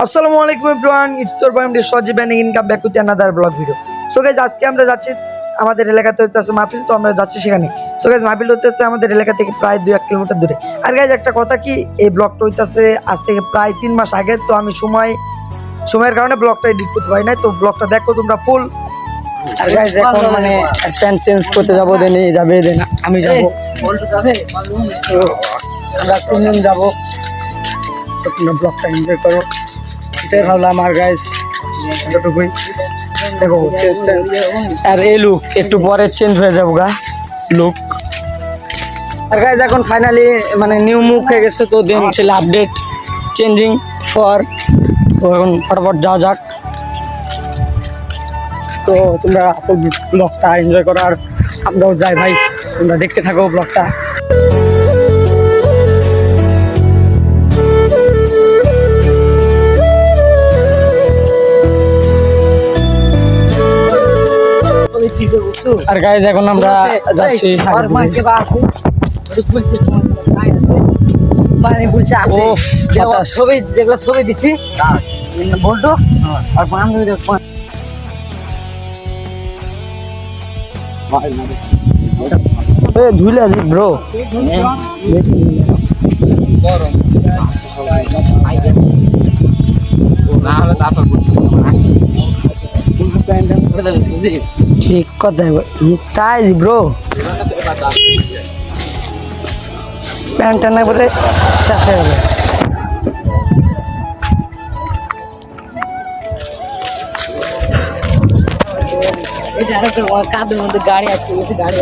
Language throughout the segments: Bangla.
আসসালামু আলাইকুম everyone, it's your boy MD Sajib and income back with another blog video. So guys, আজকে আমরা যাচ্ছি আমাদের এলাকাতে হচ্ছে মাহফিল, তো আমরা যাচ্ছি সেখানে। সো গাইস, মাহফিল হচ্ছে আমাদের এলাকা থেকে প্রায় 2-1 কিলোমিটার দূরে। আর গাইস, একটা কথা কি, এই ব্লগটা হইতাছে আজ থেকে প্রায় 3 মাস আগে, তো আমি সময়ের কারণে ব্লগটা এডিট করতে পারি না, তো ব্লগটা দেখো তোমরা ফুল। আর গাইস এখন মানে প্যান্ট চেঞ্জ করতে যাবো, দেনি যাবে দেন আমি যাবো, তো আমরা তিনজন যাবো, তো তোমরা ব্লগটা এনজয় করো, এটাই ভাবলাম। আর গাইস এতটুকুই, দেখো আর এই লুক একটু পরে চেঞ্জ হয়ে যাবো গা লুক। আর গাইস এখন ফাইনালি মানে নিউ মুখ হয়ে গেছে, তো দেন ছিল আপডেট চেঞ্জিং ফর, তো এখন ফটাফট যাওয়া যাক। তো তোমরা ব্লগটা এনজয় করো আর আমরাও যাই ভাই, তোমরা দেখতে থাকো ব্লগটা। আর গাইজ এখন আমরা যাচ্ছি ছবি যেগুলো ছবি দিছি বলতো আর ধুলে আছি ব্রো, ঠিক কথা তাই ব্রো, প্যান্টটা না বলে শেষ হয়ে গেল। কাদের মধ্যে গাড়ি আছে, গাড়ি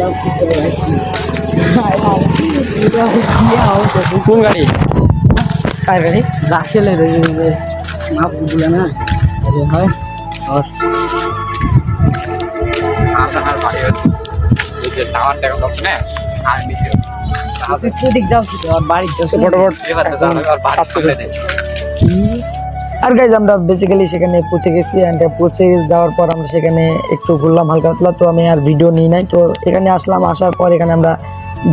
কোন গাড়ি? কার গাড়ি? রাসেলের মাপ দিলে না হয় আর গাইজ আমরা বেসিক্যালি সেখানে পৌঁছে গেছি, অ্যান্ড পৌঁছে যাওয়ার পর আমরা সেখানে একটু ঘুরলাম হালকা পাতলা, তো আমি আর ভিডিও নিই নাই। তো এখানে আসলাম, আসার পর এখানে আমরা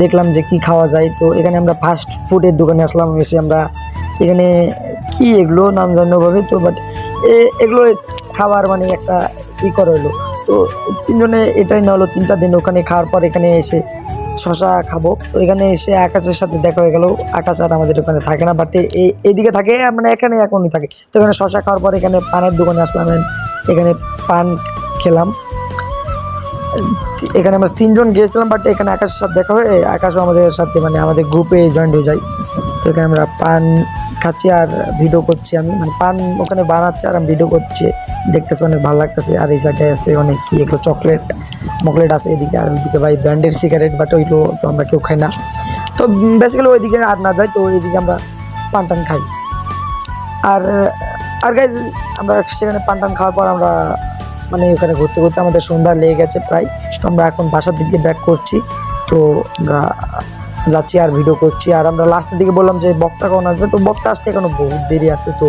দেখলাম যে কি খাওয়া যায়, তো এখানে আমরা ফাস্ট ফুডের দোকানে আসলাম। এসে আমরা এখানে কি এগুলো নাম জানো ভাবে, তো বাট এগুলো খাবার মানে একটা করে হলো, তো তিনজনে এটাই না হলো 3টা দিন ওখানে খাওয়ার পর এখানে এসে শশা খাবো। তো এখানে এসে আকাশের সাথে দেখা হয়ে গেল, আকাশ আর আমাদের ওখানে থাকে না, বাট এইদিকে থাকে, মানে এখানে এখনই থাকে। তো এখানে শশা খাওয়ার পর এখানে পানের দোকানে আসলাম, এখানে পান খেলাম। এখানে আমরা 3জন গিয়েছিলাম, বাট এখানে আকাশের সাথে দেখা হয়ে আকাশও আমাদের সাথে মানে আমাদের গ্রুপে জয়েন্ট হয়ে যায়। তো এখানে আমরা পান খাচ্ছি আর ভিডিও করছি, আমি মানে পান ওখানে বানাচ্ছে আর আমি ভিডিও করছি, দেখতেছি অনেক ভালো লাগতেছে। আর এই জায়গায় আছে অনেক কি এগুলো মকলেট আছে এদিকে, আর ওইদিকে ভাই ব্র্যান্ডের সিগারেট, বাট ওইগুলো তো আমরা কেউ খাই না। তো বেসিক্যালি ওইদিকে আর না যাই, তো এইদিকে আমরা পান টান খাই। আর গাইজ আমরা সেখানে পান টান খাওয়ার পর আমরা মানে ওখানে ঘুরতে ঘুরতে আমাদের সন্ধ্যা লেগে গেছে প্রায়, তো আমরা এখন বাসার দিকে ব্যাক করছি। তো আমরা যাচ্ছি আর ভিডিও করছি, আর আমরা লাস্টের দিকে বললাম যে বক্তা কখন আসবে, তো বক্তা আসতে এখনো বহুত দেরি আছে। তো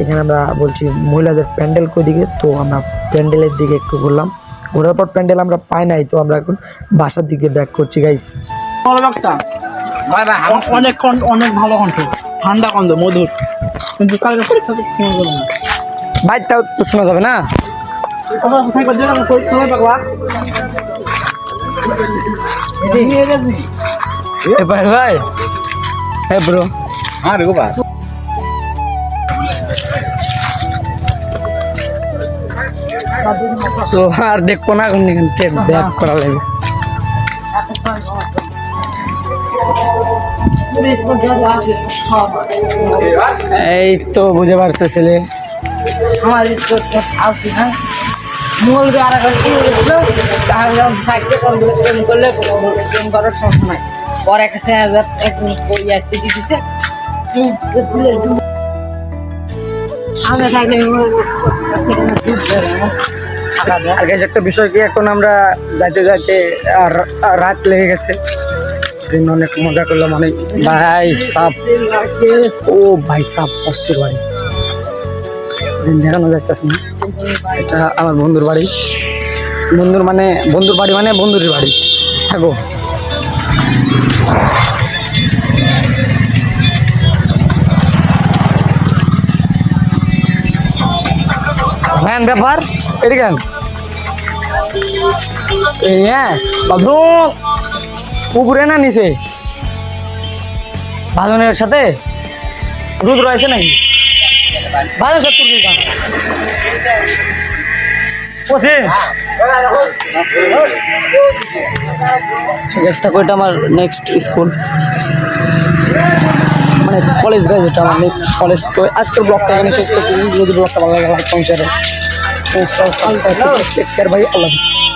এখানে আমরা বলছি মহিলাদের প্যান্ডেল কোই দিকে, তো আমরা প্যান্ডেলের দিকে একটু ঘুরলাম, ঘোরার পর প্যান্ডেল আমরা পাই নাই, তো আমরা এখন বাসার দিকে ব্যাক করছি গাইস। অনেক ভালো কণ্ঠ, ঠান্ডা কণ্ঠ, মধুর, কিন্তু ভাই তাও তো শোনা যাবে না। ভাই হ্যাঁ ব্রো, তো আর দেখবো না, ব্যাক করা লাগবে। এই তো বুঝে পারছে ছেলে আমার মূল আর থাকতে প্রেম করলে প্রেম করার সময় নাই, পরে কাছে একজন সিটি দিছে আমরা থাকলে আর গাইস একটা বিষয় কি, এখন আমরা যাইতে যাইতে আর রাত লেগে গেছে, অনেক মজা করলাম অনেক। ভাই সাপ, ও ভাই সাপ অস্থির বাড়ি দেখানো যাইতেছে না, এটা আমার বন্ধুর বাড়ি। বন্ধুর বাড়ি মানে বন্ধুরই বাড়ি থাকো। ভ্যান ব্যাপার এটি কেন এই হ্যাঁ বাবু পুকুরে না নিচে বাঁধনের সাথে দুধ রয়েছে নাকি বাঁধন সত্তর টাকা গাছটা কইটা আমার নেক্সট স্কুল মানে কলেজ গাইজ এটা আমার নেক্সট কলেজ আজকের ব্লগটা এখানে শেষ করছি যদি ব্লগটা ভালো লাগে লাইক কমেন্ট শেয়ার ভাই আল্লাহ হাফিজ